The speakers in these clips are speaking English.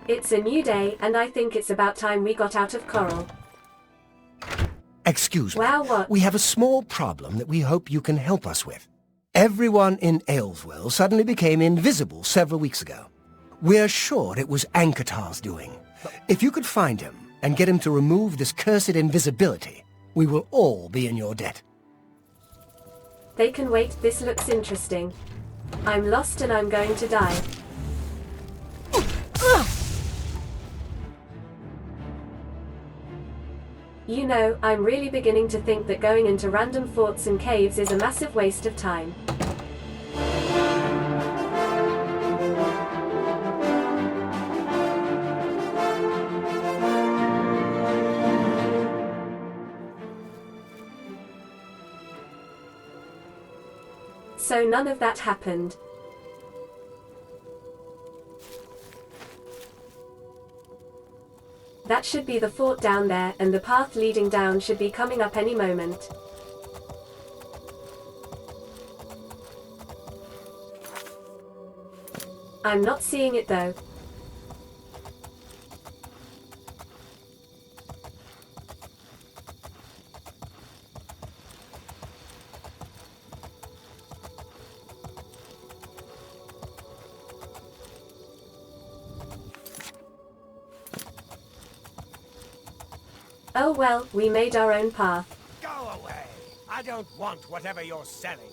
It's a new day, and I think it's about time we got out of Coral. Excuse me. Wow, what? We have a small problem that we hope you can help us with. Everyone in Ayleswell suddenly became invisible several weeks ago. We're sure it was Ankatar's doing. If you could find him and get him to remove this cursed invisibility, we will all be in your debt. They can wait, this looks interesting. I'm lost and I'm going to die. You know, I'm really beginning to think that going into random forts and caves is a massive waste of time. So none of that happened. That should be the fort down there, and the path leading down should be coming up any moment. I'm not seeing it though. Oh well, we made our own path. Go away! I don't want whatever you're selling.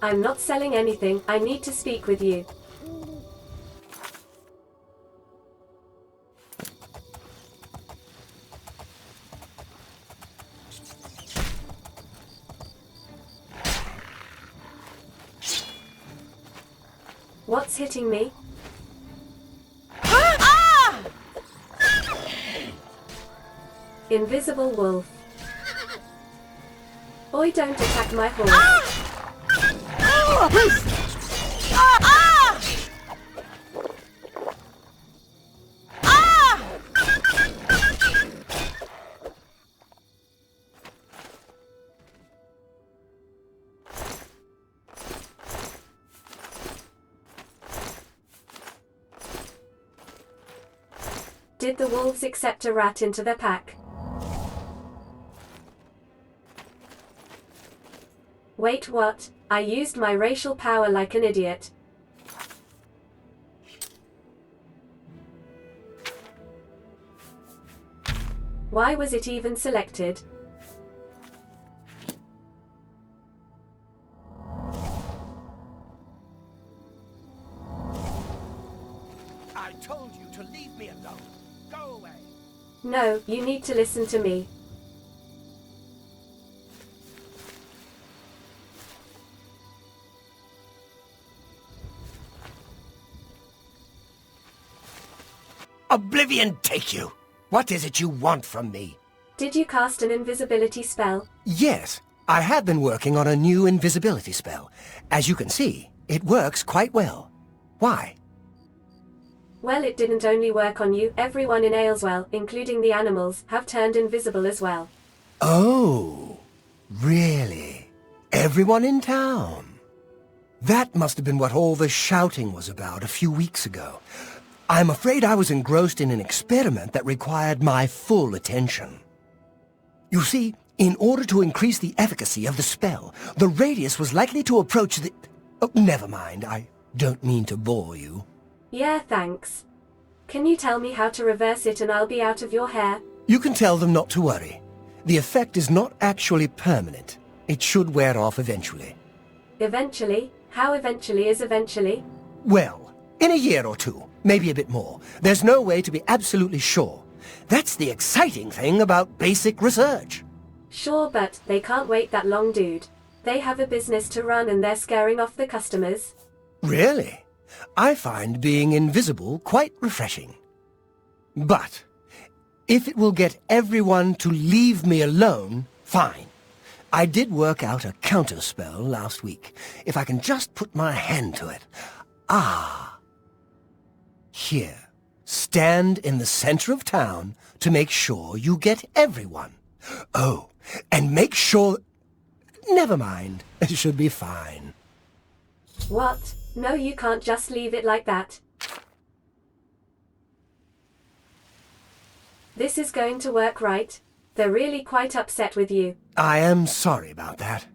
I'm not selling anything, I need to speak with you. What's hitting me? Invisible wolf. Oi, don't attack my horse. Did the wolves accept a rat into their pack? Wait, what? I used my racial power like an idiot. Why was it even selected? I told you to leave me alone. Go away. No, you need to listen to me. Oblivion take you! What is it you want from me? Did you cast an invisibility spell? Yes, I have been working on a new invisibility spell. As you can see, it works quite well. Why? Well, it didn't only work on you, everyone in Ayleswell, including the animals, have turned invisible as well. Oh, really? Everyone in town? That must have been what all the shouting was about a few weeks ago. I'm afraid I was engrossed in an experiment that required my full attention. You see, in order to increase the efficacy of the spell, the radius was likely to approach the... Oh, never mind, I don't mean to bore you. Yeah, thanks. Can you tell me how to reverse it and I'll be out of your hair? You can tell them not to worry. The effect is not actually permanent. It should wear off eventually. Eventually? How eventually is eventually? Well, in a year or two. Maybe a bit more. There's no way to be absolutely sure. That's the exciting thing about basic research. Sure, but they can't wait that long, dude. They have a business to run and they're scaring off the customers. Really? I find being invisible quite refreshing. But if it will get everyone to leave me alone, fine. I did work out a counterspell last week. If I can just put my hand to it. Ah. Here, stand in the center of town to make sure you get everyone. Oh, and make sure... Never mind, it should be fine. What? No, you can't just leave it like that. This is going to work, right? They're really quite upset with you. I am sorry about that.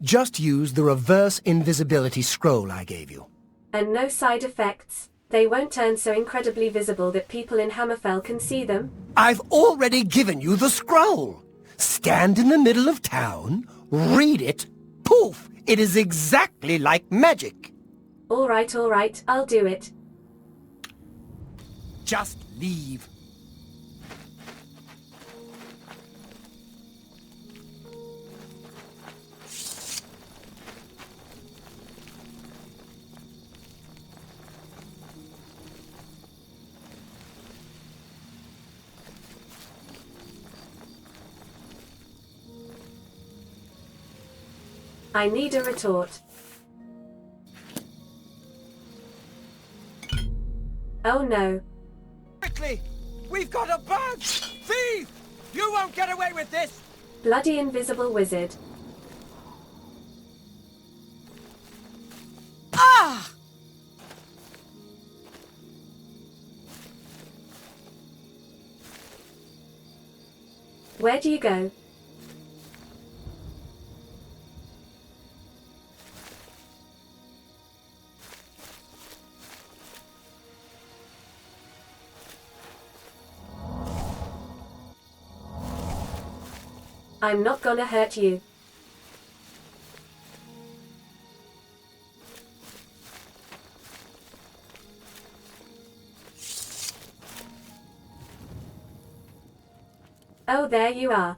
Just use the reverse invisibility scroll I gave you. And no side effects. They won't turn so incredibly visible that people in Hammerfell can see them. I've already given you the scroll. Stand in the middle of town, read it, poof! It is exactly like magic. All right, I'll do it. Just leave. I need a retort. Oh no. Quickly! We've got a bug! Thief! You won't get away with this! Bloody invisible wizard. Ah! Where do you go? I'm not gonna hurt you. Oh, there you are.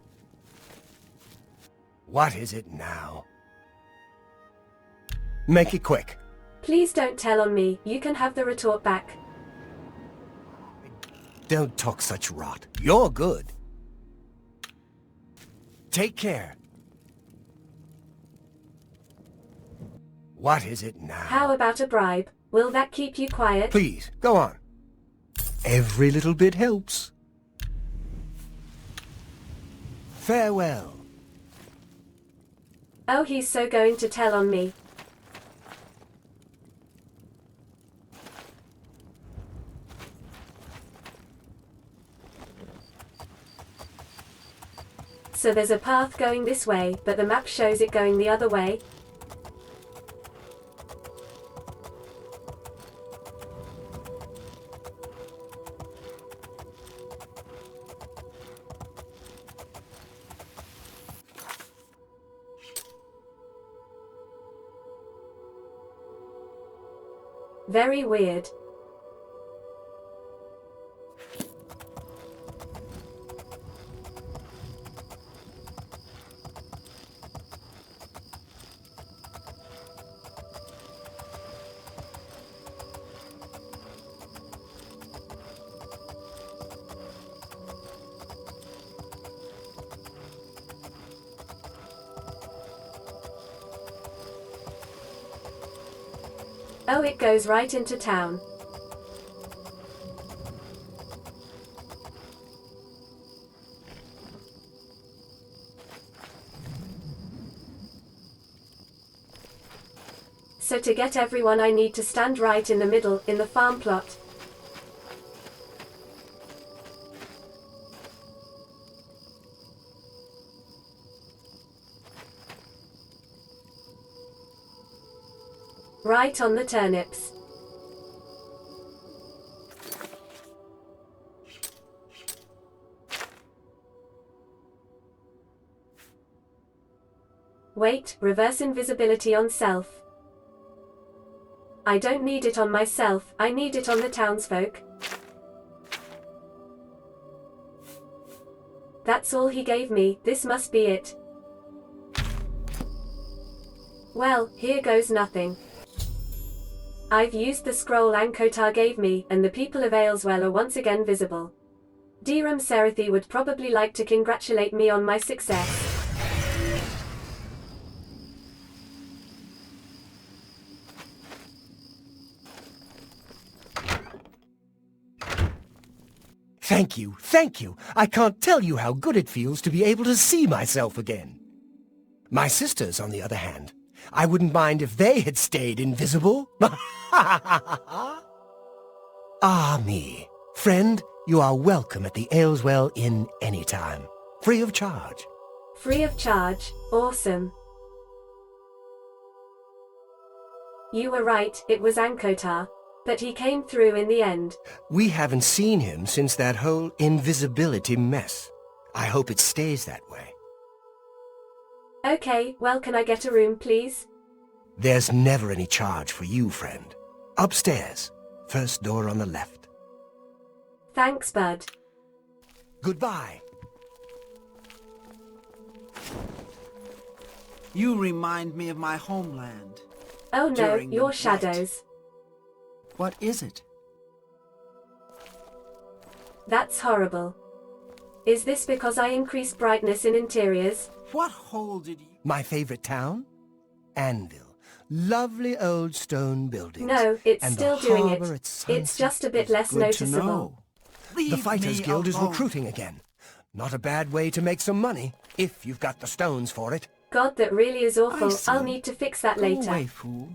What is it now? Make it quick. Please don't tell on me. You can have the retort back. Don't talk such rot. You're good. Take care. What is it now? How about a bribe? Will that keep you quiet? Please, go on. Every little bit helps. Farewell. Oh, he's so going to tell on me. So there's a path going this way, but the map shows it going the other way. Very weird. Oh, it goes right into town. So to get everyone I need to stand right in the middle, in the farm plot. Right on the turnips. Wait, reverse invisibility on self. I don't need it on myself, I need it on the townsfolk. That's all he gave me, this must be it. Well, here goes nothing. I've used the scroll Ankotar gave me, and the people of Ayleswell are once again visible. Deram Serethi would probably like to congratulate me on my success. Thank you, thank you. I can't tell you how good it feels to be able to see myself again. My sisters, on the other hand, I wouldn't mind if they had stayed invisible. Ah, me. Friend, You are welcome at the Ayleswell Inn anytime. Free of charge. Free of charge. Awesome. You were right, it was Ankotar. But he came through in the end. We haven't seen him since that whole invisibility mess. I hope it stays that way. Okay, well, can I get a room, please? There's never any charge for you, friend. Upstairs. First door on the left. Thanks, bud. Goodbye. You remind me of my homeland. Oh no, During the your blight. shadows. What is it? That's horrible. Is this because I increased brightness in interiors? What hole did you... My favorite town? Anvil. Lovely old stone buildings. No, it's And still the doing harbor it. at sunset It's just a bit is less Good noticeable. to know. The Leave Fighters me Guild is alone. recruiting again. Not a bad way to make some money, if you've got the stones for it. God, that really is awful. I see. I'll need to fix that Go later. away, fool.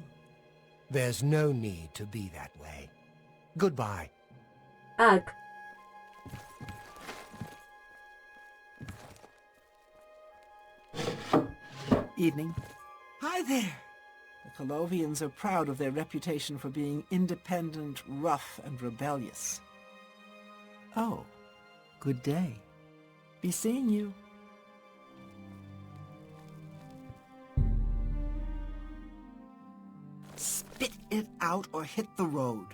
There's no need to be that way. Goodbye. Ugh. Evening. Hi there. The Colovians are proud of their reputation for being independent, rough, and rebellious. Oh, good day. Be seeing you. Spit it out or hit the road.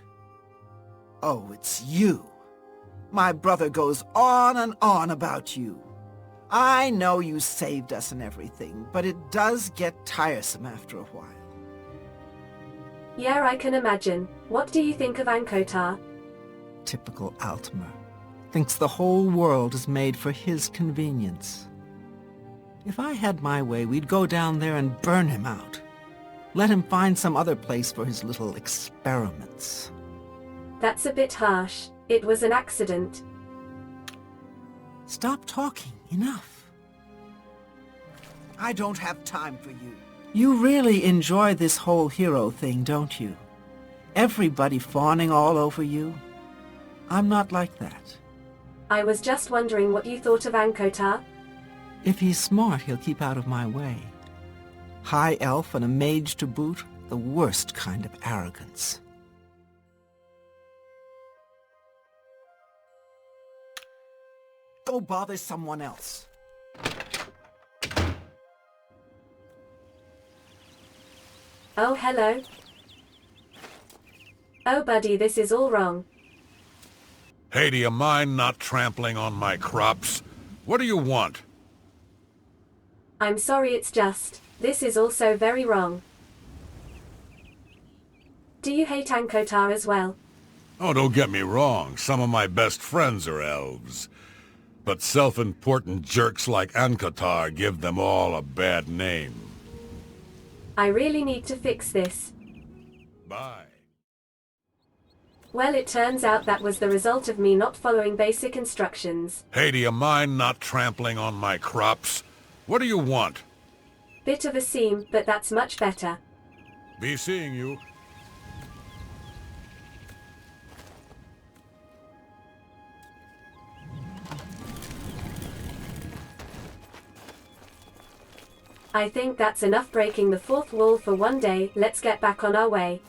Oh, it's you. My brother goes on and on about you. I know you saved us and everything, but it does get tiresome after a while. Yeah, I can imagine. What do you think of Ankotar? Typical Altmer. Thinks the whole world is made for his convenience. If I had my way, we'd go down there and burn him out. Let him find some other place for his little experiments. That's a bit harsh. It was an accident. Stop talking. Enough. I don't have time for you. You really enjoy this whole hero thing, don't you? Everybody fawning all over you? I'm not like that. I was just wondering what you thought of Ankotar. If he's smart, he'll keep out of my way. High elf and a mage to boot, the worst kind of arrogance. Go bother someone else. Oh, hello. Oh, buddy, this is all wrong. Hey, do you mind not trampling on my crops? What do you want? I'm sorry, it's just, this is also very wrong. Do you hate Ankotar as well? Oh, don't get me wrong. Some of my best friends are elves. But self-important jerks like Ankotar give them all a bad name. I really need to fix this. Bye. Well, it turns out that was the result of me not following basic instructions. Hey, do you mind not trampling on my crops? What do you want? Bit of a seam, but that's much better. Be seeing you. I think that's enough breaking the fourth wall for one day. Let's get back on our way.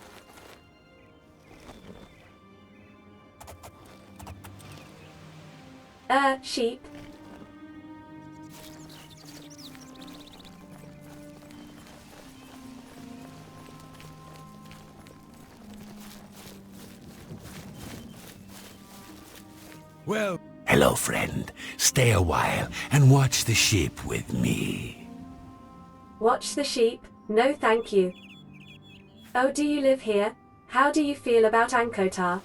Sheep. Well, Hello, friend. Stay a while and watch the sheep with me. Watch the sheep? No thank you. Oh, do you live here? How do you feel about Ankotar?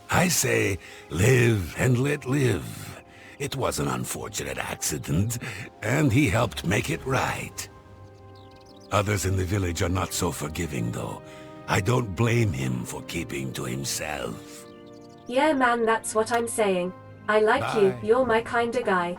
I say, live and let live. It was an unfortunate accident, and he helped make it right. Others in the village are not so forgiving, though. I don't blame him for keeping to himself. Yeah, man, that's what I'm saying. I like you, Bye. you're my kinda guy.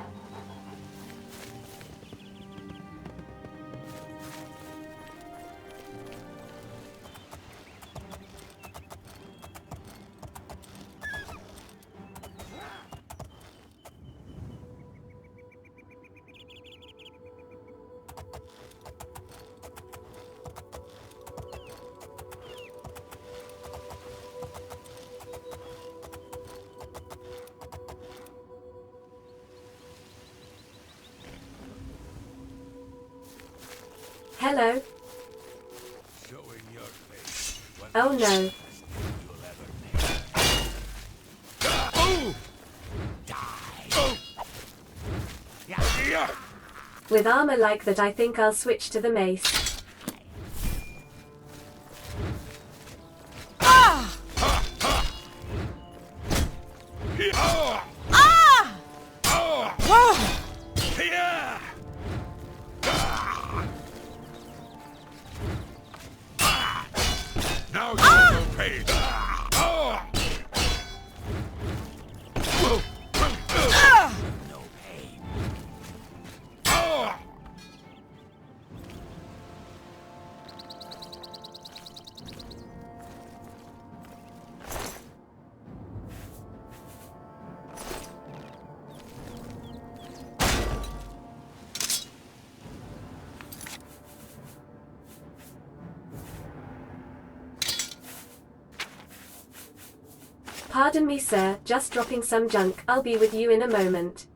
Hello? Showing your face. Oh no. With armor like that, I think I'll switch to the mace. Now you're paid. No pain. Pardon me, sir, just dropping some junk. I'll be with you in a moment.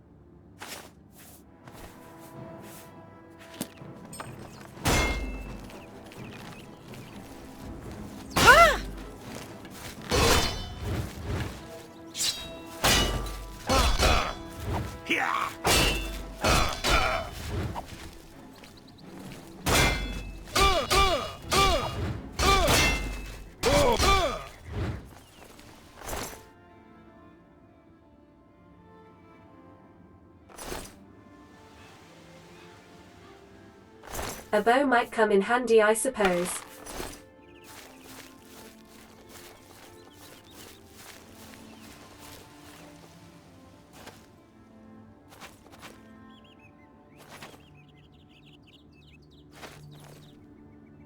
A bow might come in handy, I suppose.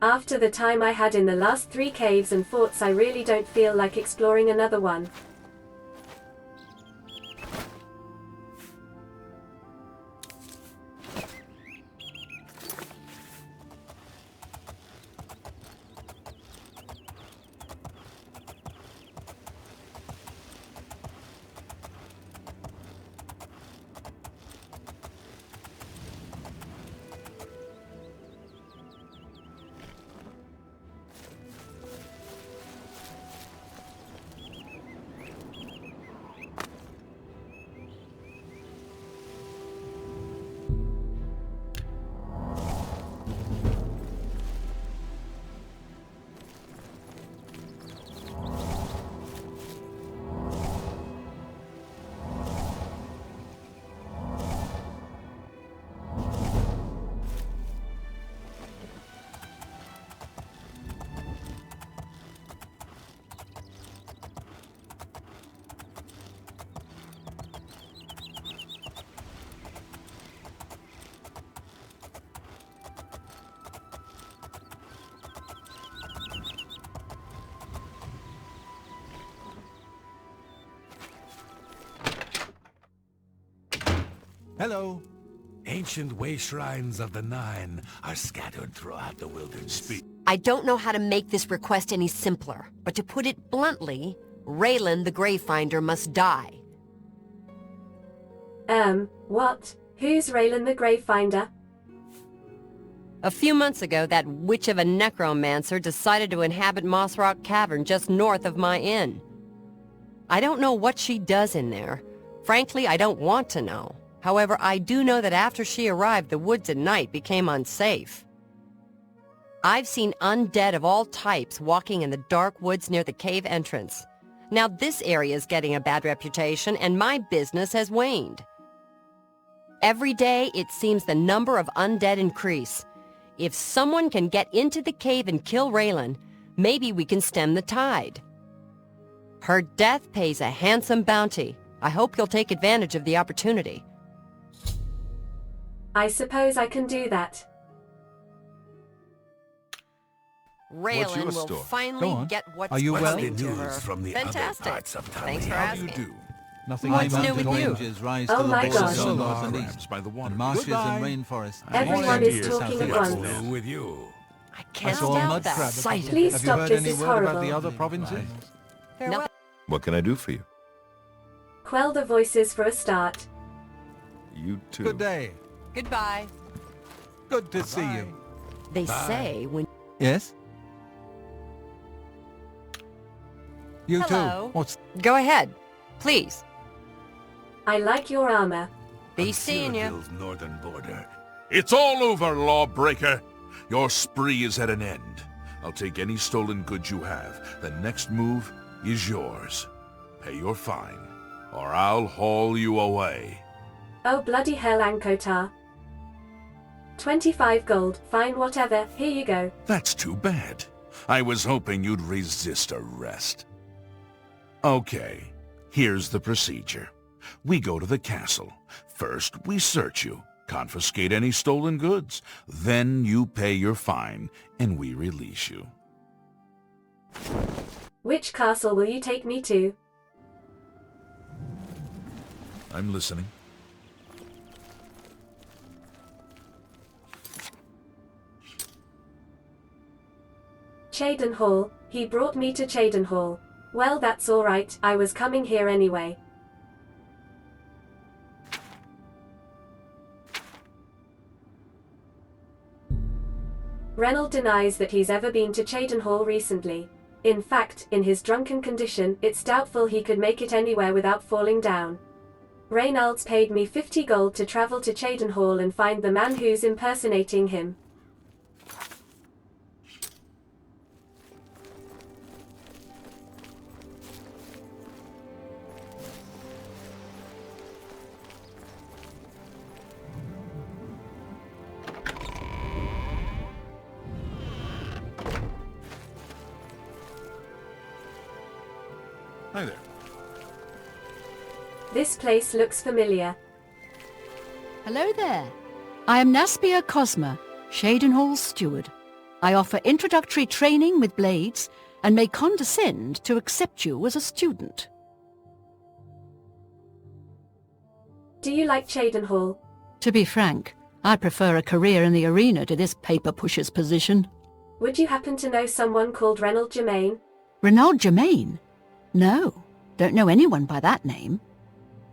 After the time I had in the last 3 caves and forts, I really don't feel like exploring another one. Hello. Ancient way shrines of the Nine are scattered throughout the wilderness. I don't know how to make this request any simpler, but to put it bluntly, Raylan the Gravefinder must die. What? Who's Raylan the Gravefinder? A few months ago, that witch of a necromancer decided to inhabit Moss Rock Cavern just north of my inn. I don't know what she does in there. Frankly, I don't want to know. However, I do know that after she arrived, the woods at night became unsafe. I've seen undead of all types walking in the dark woods near the cave entrance. Now this area is getting a bad reputation, and my business has waned. Every day, it seems the number of undead increase. If someone can get into the cave and kill Raylan, maybe we can stem the tide. Her death pays a handsome bounty. I hope you'll take advantage of the opportunity. I suppose I can do that. Raylan will Go finally on. get what's Are you well? coming to her. News from the Fantastic. other parts of town. Thanks for How do you asking. do? Nothing What's like new with mountain you? ranges rise Oh to the my borders gosh. of the north Long and ramps east, by the water. and marshes Goodbye. and rainforests. Everyone and is years talking south at of What's once. new with you? I I can't saw stand mud that crab. sight. Please Have stop, you heard this any is word about horrible. the other provinces? Farewell. What can I do for you? Quell the voices for a start. You too. Good day. Goodbye. Good to see you. They Bye. say when... Yes? You Hello. too. What's... Go ahead, please. I like your armor. Be seeing you. Cyrodiil's northern border. It's all over, lawbreaker. Your spree is at an end. I'll take any stolen goods you have. The next move is yours. Pay your fine, or I'll haul you away. Oh bloody hell, Ankotar. 25 gold, fine whatever, here you go. That's too bad. I was hoping you'd resist arrest. Okay, here's the procedure. We go to the castle. First, we search you, confiscate any stolen goods. Then you pay your fine, and we release you. Which castle will you take me to? I'm listening. Cheydinhal. He brought me to Cheydinhal. Well, that's alright, I was coming here anyway. Reynold denies that he's ever been to Cheydinhal recently. In fact, in his drunken condition, it's doubtful he could make it anywhere without falling down. Reynolds paid me 50 gold to travel to Cheydinhal and find the man who's impersonating him. Hi there. This place looks familiar. Hello there. I am Naspia Cosma, Cheydinhal's steward. I offer introductory training with blades and may condescend to accept you as a student. Do you like Cheydinhal? To be frank, I prefer a career in the arena to this paper pusher's position. Would you happen to know someone called Reynold Germain? Renaud Germain? No, don't know anyone by that name.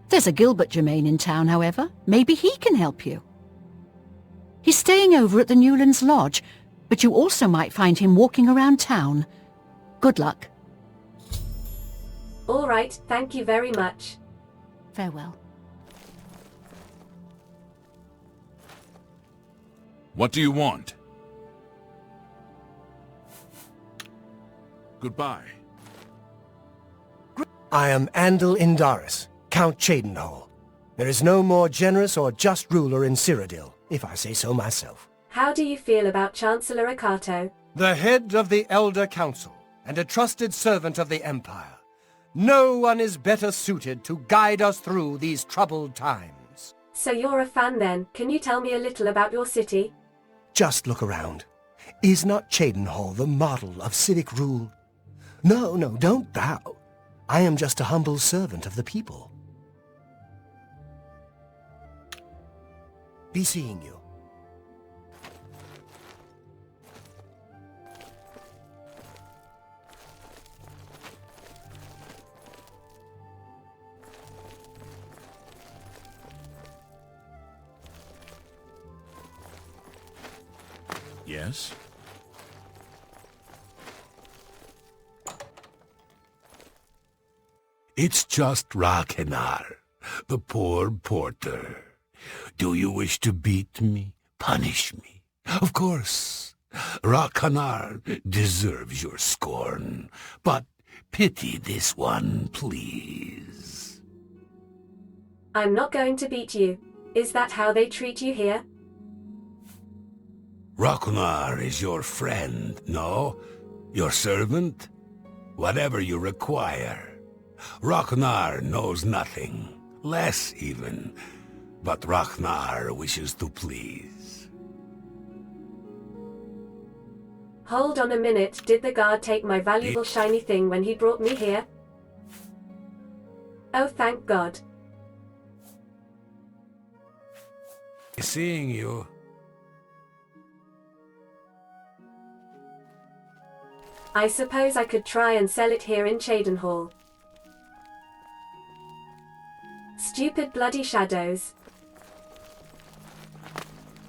There's a Gilbert Germain in town, however. Maybe he can help you. He's staying over at the Newlands Lodge, but you also might find him walking around town. Good luck. All right, thank you very much. Farewell. What do you want? Goodbye. I am Andal Indaris, Count Cheydinhal. There is no more generous or just ruler in Cyrodiil, if I say so myself. How do you feel about Chancellor Akato? The head of the Elder Council, and a trusted servant of the Empire. No one is better suited to guide us through these troubled times. So you're a fan then, can you tell me a little about your city? Just look around. Is not Cheydinhal the model of civic rule? No, don't bow. I am just a humble servant of the people. Be seeing you. Yes? It's just Rakhenar, the poor porter. Do you wish to beat me? Punish me? Of course. Rakhenar deserves your scorn, but pity this one, please. I'm not going to beat you. Is that how they treat you here? Rakhenar is your friend, no? Your servant? Whatever you require. Rakhenar knows nothing, less even, but Rakhenar wishes to please. Hold on a minute, did the guard take my valuable shiny thing when he brought me here? Oh, thank God. Seeing you. I suppose I could try and sell it here in Cheydinhal. Stupid bloody shadows.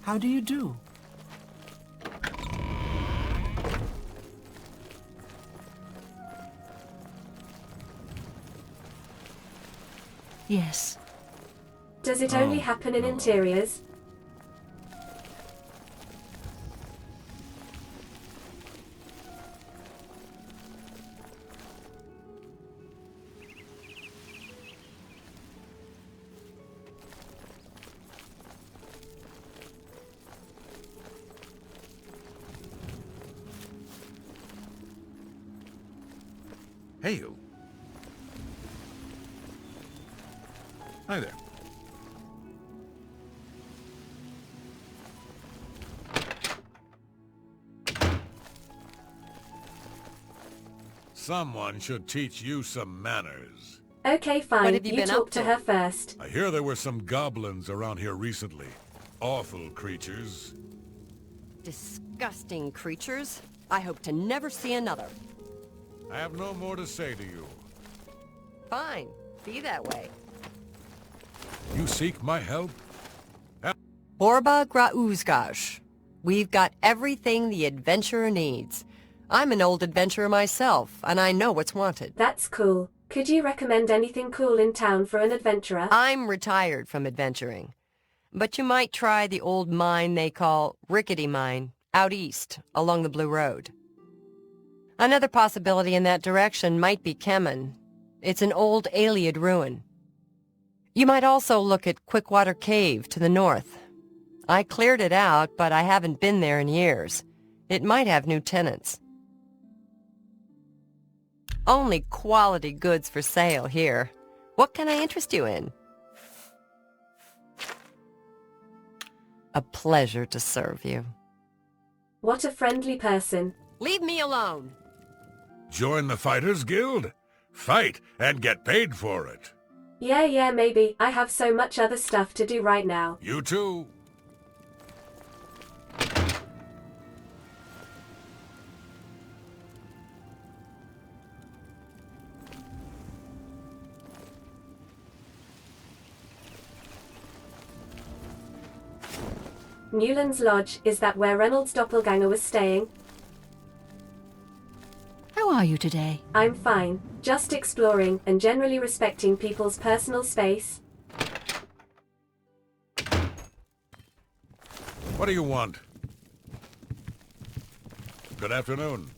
How do you do? Yes. Does it only happen in interiors? Hey, you. Hi there. Someone should teach you some manners. Okay, fine. What have you been talk up to to? her first. I hear there were some goblins around here recently. Awful creatures. Disgusting creatures. I hope to never see another. I have no more to say to you. Fine. Be that way. You seek my help? Borba Grauzgash. We've got everything the adventurer needs. I'm an old adventurer myself, and I know what's wanted. That's cool. Could you recommend anything cool in town for an adventurer? I'm retired from adventuring. But you might try the old mine they call Rickety Mine, out east, along the Blue Road. Another possibility in that direction might be Kemen. It's an old Aliad ruin. You might also look at Quickwater Cave to the north. I cleared it out, but I haven't been there in years. It might have new tenants. Only quality goods for sale here. What can I interest you in? A pleasure to serve you. What a friendly person. Leave me alone! Join the Fighters Guild? Fight and get paid for it. Yeah, maybe. I have so much other stuff to do right now. You too. Newland's Lodge, is that where Reynolds' doppelganger was staying? How are you today? I'm fine. Just exploring and generally respecting people's personal space. What do you want? Good afternoon.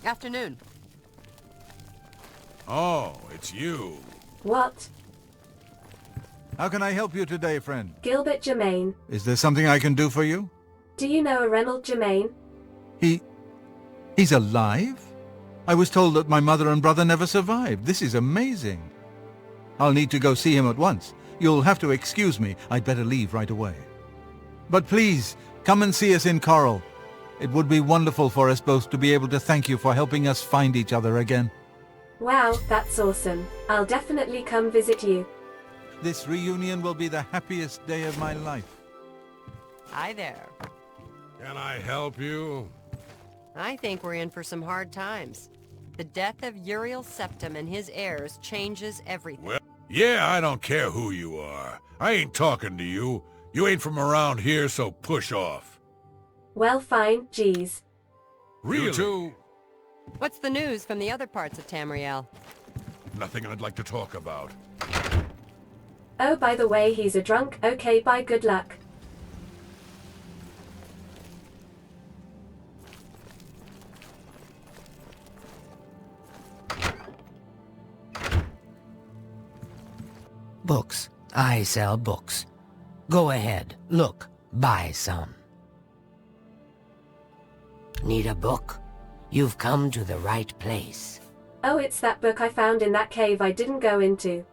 Afternoon. Oh, it's you. What? How can I help you today, friend? Gilbert Germain. Is there something I can do for you? Do you know a Reynold Germain? He's alive? I was told that my mother and brother never survived. This is amazing. I'll need to go see him at once. You'll have to excuse me. I'd better leave right away. But please, come and see us in Coral. It would be wonderful for us both to be able to thank you for helping us find each other again. Wow, that's awesome. I'll definitely come visit you. This reunion will be the happiest day of my life. Hi there. Can I help you? I think we're in for some hard times. The death of Uriel Septim and his heirs changes everything. Well, yeah, I don't care who you are. I ain't talking to you. You ain't from around here, so push off. Well, fine, geez. Really? You too? What's the news from the other parts of Tamriel? Nothing I'd like to talk about. Oh, by the way, he's a drunk. Okay, bye, good luck. Books. I sell books. Go ahead, look, buy some. Need a book? You've come to the right place. Oh, it's that book I found in that cave I didn't go into.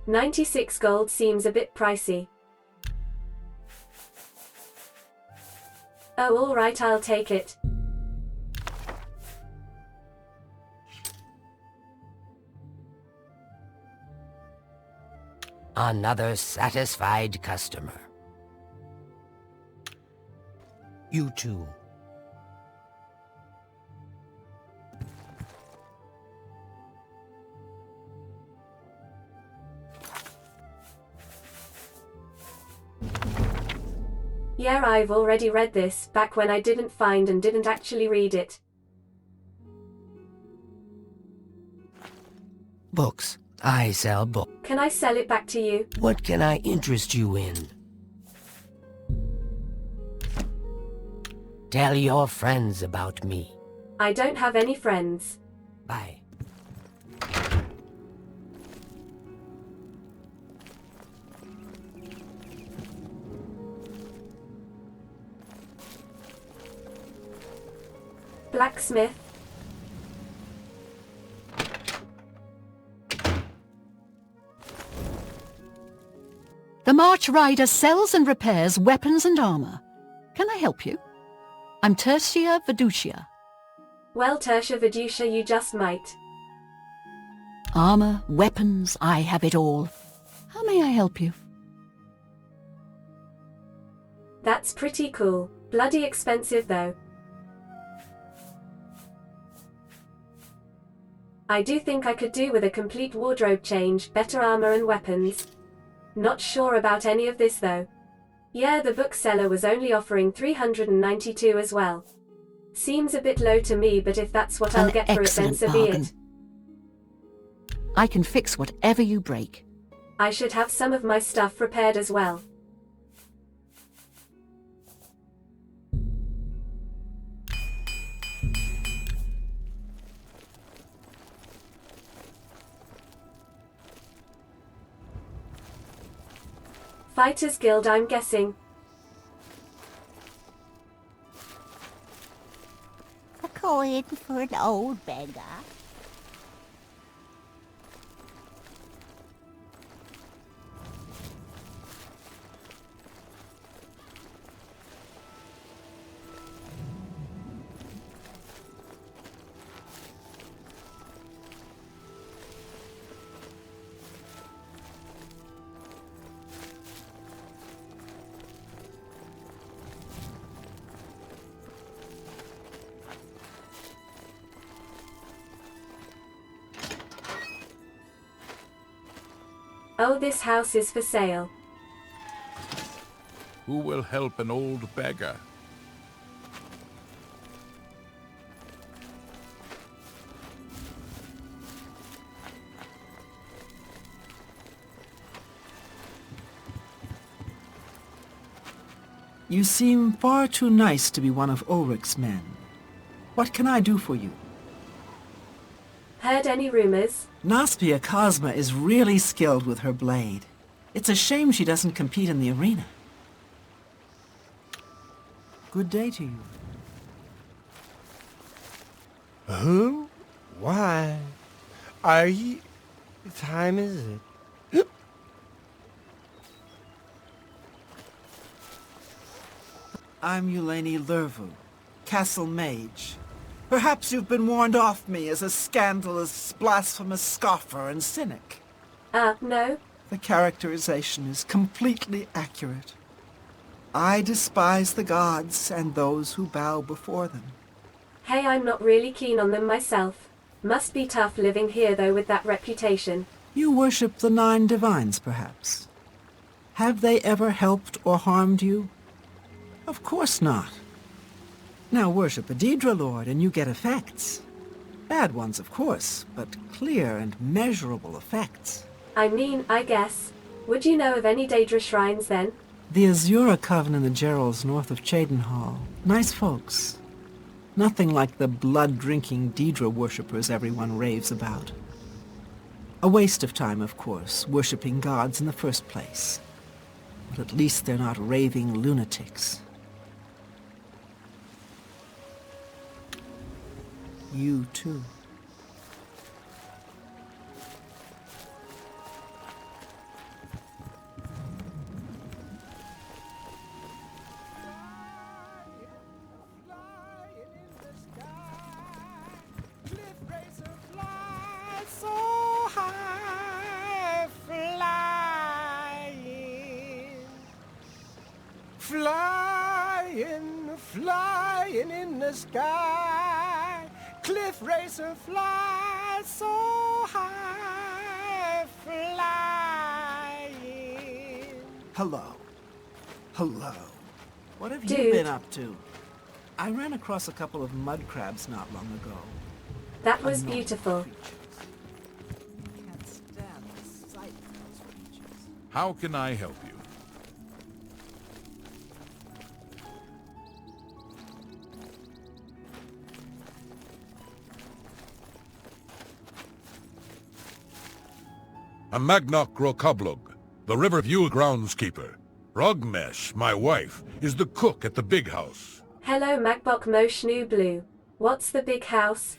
$96 gold seems a bit pricey. Oh, alright, I'll take it. Another satisfied customer. You too. Yeah, I've already read this, back when I didn't find and didn't actually read it. Books. I sell books. Can I sell it back to you? What can I interest you in? Tell your friends about me. I don't have any friends. Bye. Blacksmith. The March Rider sells and repairs weapons and armor. Can I help you? I'm Tertia Viducia. Well, Tertia Viducia, you just might. Armor, weapons, I have it all. How may I help you? That's pretty cool. Bloody expensive though. I do think I could do with a complete wardrobe change, better armor and weapons. Not sure about any of this though. Yeah, the bookseller was only offering 392 as well. Seems a bit low to me, but if that's what I'll get for it, then so be it. I can fix whatever you break. I should have some of my stuff repaired as well. Fighters Guild, I'm guessing. A coin for an old beggar. Oh, this house is for sale. Who will help an old beggar? You seem far too nice to be one of Ulrich's men. What can I do for you? Heard any rumors? Naspia Cosma is really skilled with her blade. It's a shame she doesn't compete in the arena. Good day to you. Who? Why? Are you... What time is it? I'm Eulaine Lervu, Castle Mage. Perhaps you've been warned off me as a scandalous, blasphemous scoffer and cynic. No. The characterization is completely accurate. I despise the gods and those who bow before them. Hey, I'm not really keen on them myself. Must be tough living here though with that reputation. You worship the 9 divines, perhaps. Have they ever helped or harmed you? Of course not. Now worship a Daedra Lord and you get effects. Bad ones, of course, but clear and measurable effects. I mean, I guess. Would you know of any Daedra shrines then? The Azura Coven in the Gerals north of Cheydinhal. Nice folks. Nothing like the blood-drinking Daedra worshippers everyone raves about. A waste of time, of course, worshipping gods in the first place. But at least they're not raving lunatics. You too. Flying in the sky. Cliff racer, fly so high, flying. Hello. Hello. What have Dude. you been up to? I ran across a couple of mud crabs not long ago. That was Annoying beautiful. creatures. Can't stand the sight of those creatures. How can I help you? I'm Magnok Grokablug, the Riverview groundskeeper. Rogmesh, my wife, is the cook at the big house. Hello Magbok Moshnu Blue. What's the big house?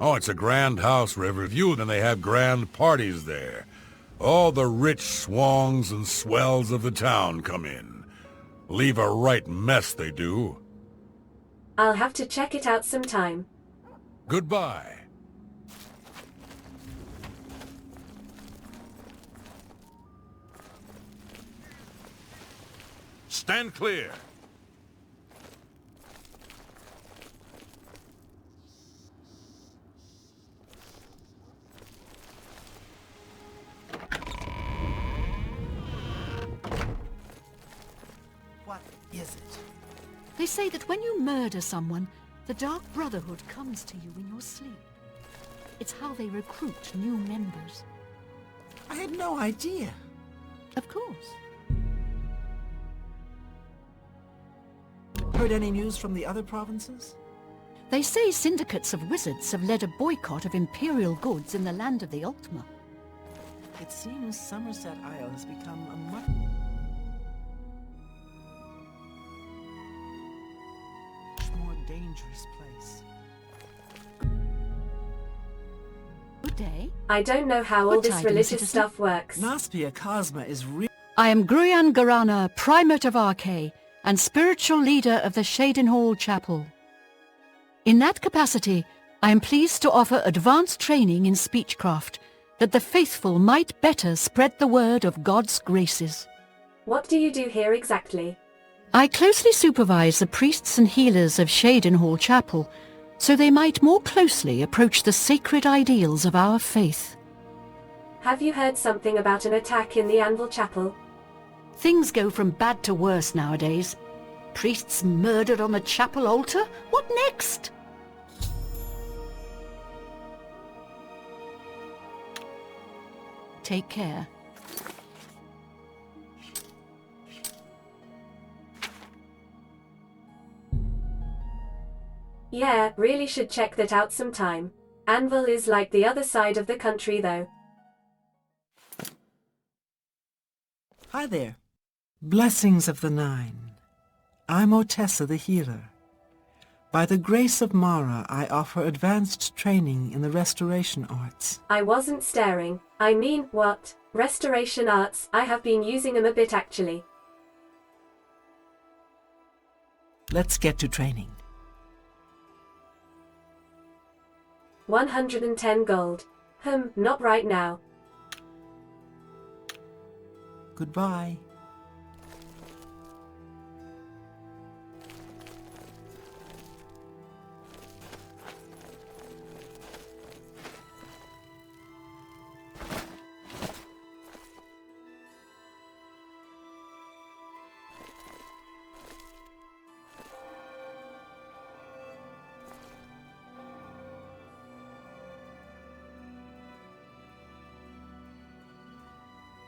Oh, it's a grand house, Riverview, and they have grand parties there. All the rich swongs and swells of the town come in. Leave a right mess, they do. I'll have to check it out sometime. Goodbye. Stand clear. What is it? They say that when you murder someone, the Dark Brotherhood comes to you in your sleep. It's how they recruit new members. I had no idea. Of course. Heard any news from the other provinces? They say syndicates of wizards have led a boycott of imperial goods in the land of the Ultima. It seems Somerset Isle has become a much more dangerous place. Good day. I don't know how all Good this tidings, religious citizen. stuff works. Naspia Cosma is real. I am Gruyan Garana, Primate of Arche, and spiritual leader of the Cheydinhal Chapel. In that capacity, I am pleased to offer advanced training in speechcraft, that the faithful might better spread the word of God's graces. What do you do here exactly? I closely supervise the priests and healers of Cheydinhal Chapel, so they might more closely approach the sacred ideals of our faith. Have you heard something about an attack in the Anvil Chapel? Things go from bad to worse nowadays. Priests murdered on the chapel altar? What next? Take care. Yeah, really should check that out sometime. Anvil is like the other side of the country though. Hi there. Blessings of the Nine. I'm Otessa the healer. By the grace of Mara, I offer advanced training in the restoration arts. I wasn't staring. I mean, what? Restoration arts, I have been using them a bit actually. Let's get to training. 110 gold. Not right now. Goodbye.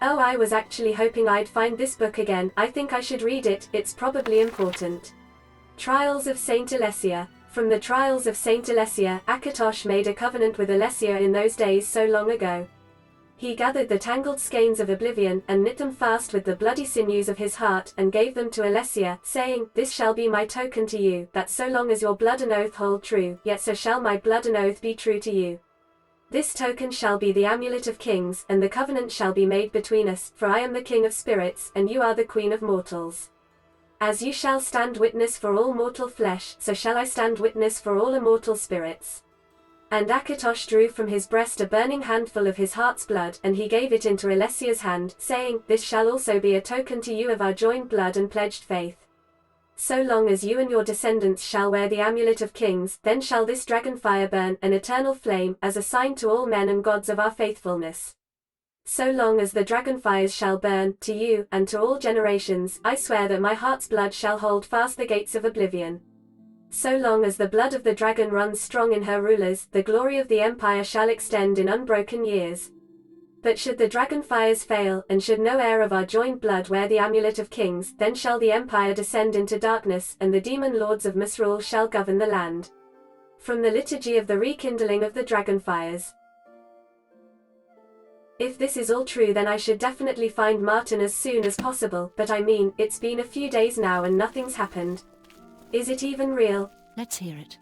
Oh, I was actually hoping I'd find this book again. I think I should read it, it's probably important. Trials of Saint Alessia. From the Trials of Saint Alessia, Akatosh made a covenant with Alessia in those days so long ago. He gathered the tangled skeins of Oblivion, and knit them fast with the bloody sinews of his heart, and gave them to Alessia, saying, "This shall be my token to you, that so long as your blood and oath hold true, yet so shall my blood and oath be true to you. This token shall be the amulet of kings, and the covenant shall be made between us, for I am the king of spirits, and you are the queen of mortals. As you shall stand witness for all mortal flesh, so shall I stand witness for all immortal spirits." And Akatosh drew from his breast a burning handful of his heart's blood, and he gave it into Alessia's hand, saying, "This shall also be a token to you of our joined blood and pledged faith. So long as you and your descendants shall wear the amulet of kings, then shall this dragon fire burn, an eternal flame, as a sign to all men and gods of our faithfulness." So long as the dragonfires shall burn, to you, and to all generations, I swear that my heart's blood shall hold fast the gates of Oblivion. So long as the blood of the dragon runs strong in her rulers, the glory of the empire shall extend in unbroken years. But should the dragonfires fail, and should no heir of our joined blood wear the amulet of kings, then shall the empire descend into darkness, and the demon lords of misrule shall govern the land. From the liturgy of the rekindling of the dragonfires. If this is all true, then I should definitely find Martin as soon as possible, but I mean, it's been a few days now and nothing's happened. Is it even real? Let's hear it.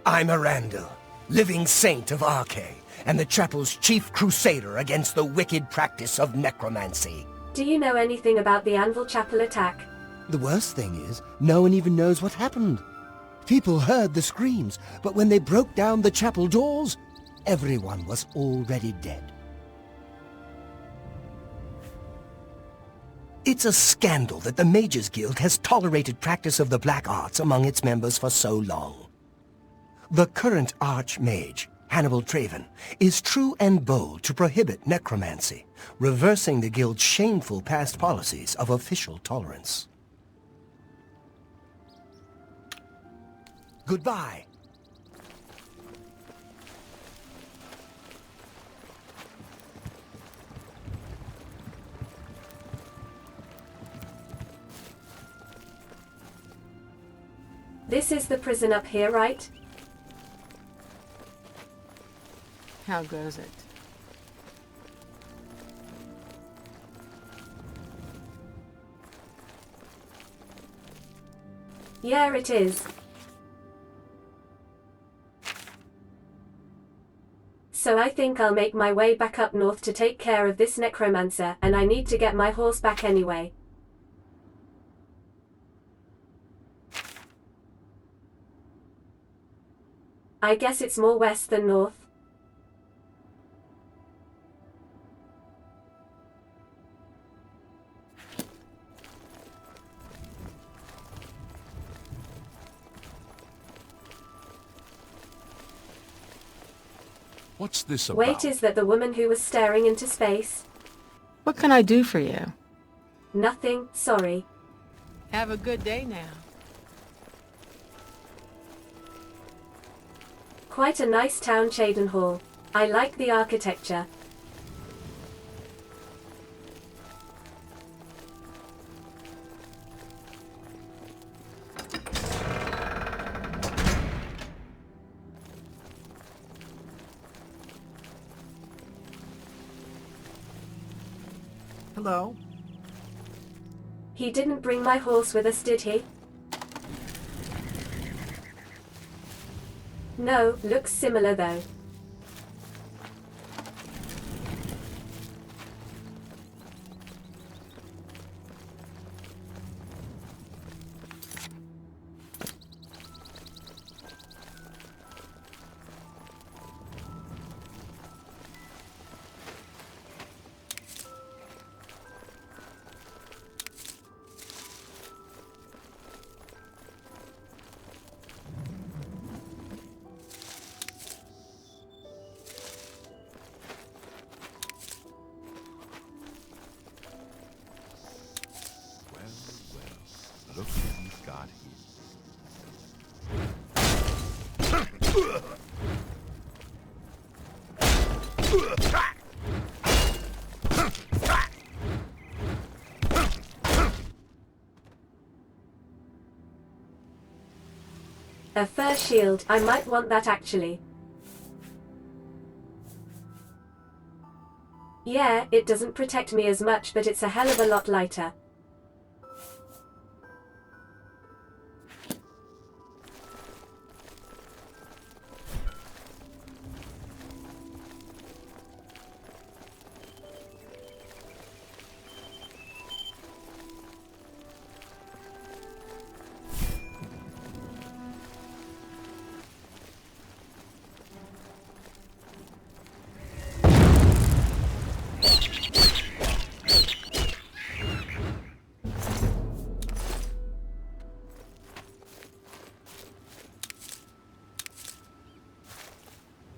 I'm Arandel, living saint of Arche, and the chapel's chief crusader against the wicked practice of necromancy. Do you know anything about the Anvil Chapel attack? The worst thing is, no one even knows what happened. People heard the screams, but when they broke down the chapel doors, everyone was already dead. It's a scandal that the Mages Guild has tolerated practice of the black arts among its members for so long. The current Archmage, Hannibal Traven, is true and bold to prohibit necromancy, reversing the Guild's shameful past policies of official tolerance. Goodbye. This is the prison up here, right? How goes it? Yeah, it is. So I think I'll make my way back up north to take care of this necromancer, and I need to get my horse back anyway. I guess it's more west than north. What's this about? Wait, is that the woman who was staring into space? What can I do for you? Nothing, sorry. Have a good day now. Quite a nice town, Cheydinhal. I like the architecture. Hello? He didn't bring my horse with us, did he? No, looks similar though. Look what he's got here. A fur shield, I might want that actually. Yeah, it doesn't protect me as much, but it's a hell of a lot lighter.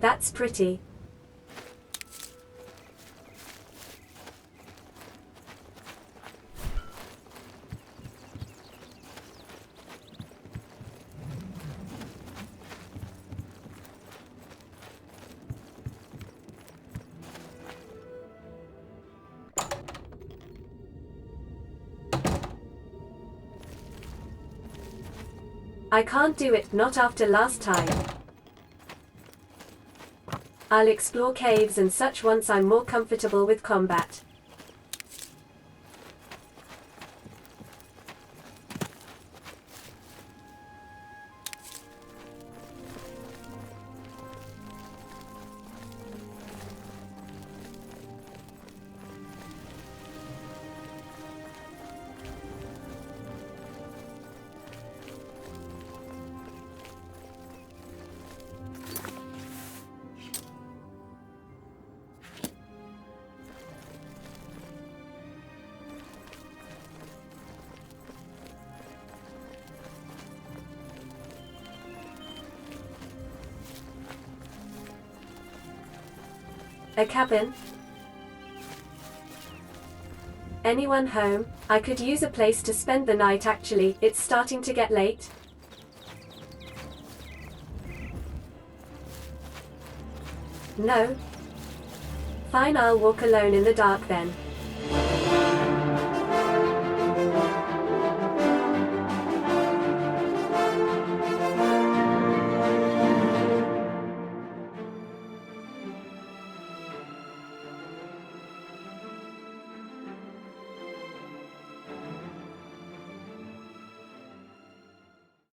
That's pretty. I can't do it, not after last time. I'll explore caves and such once I'm more comfortable with combat. A cabin? Anyone home? I could use a place to spend the night actually, it's starting to get late. No? Fine, I'll walk alone in the dark then.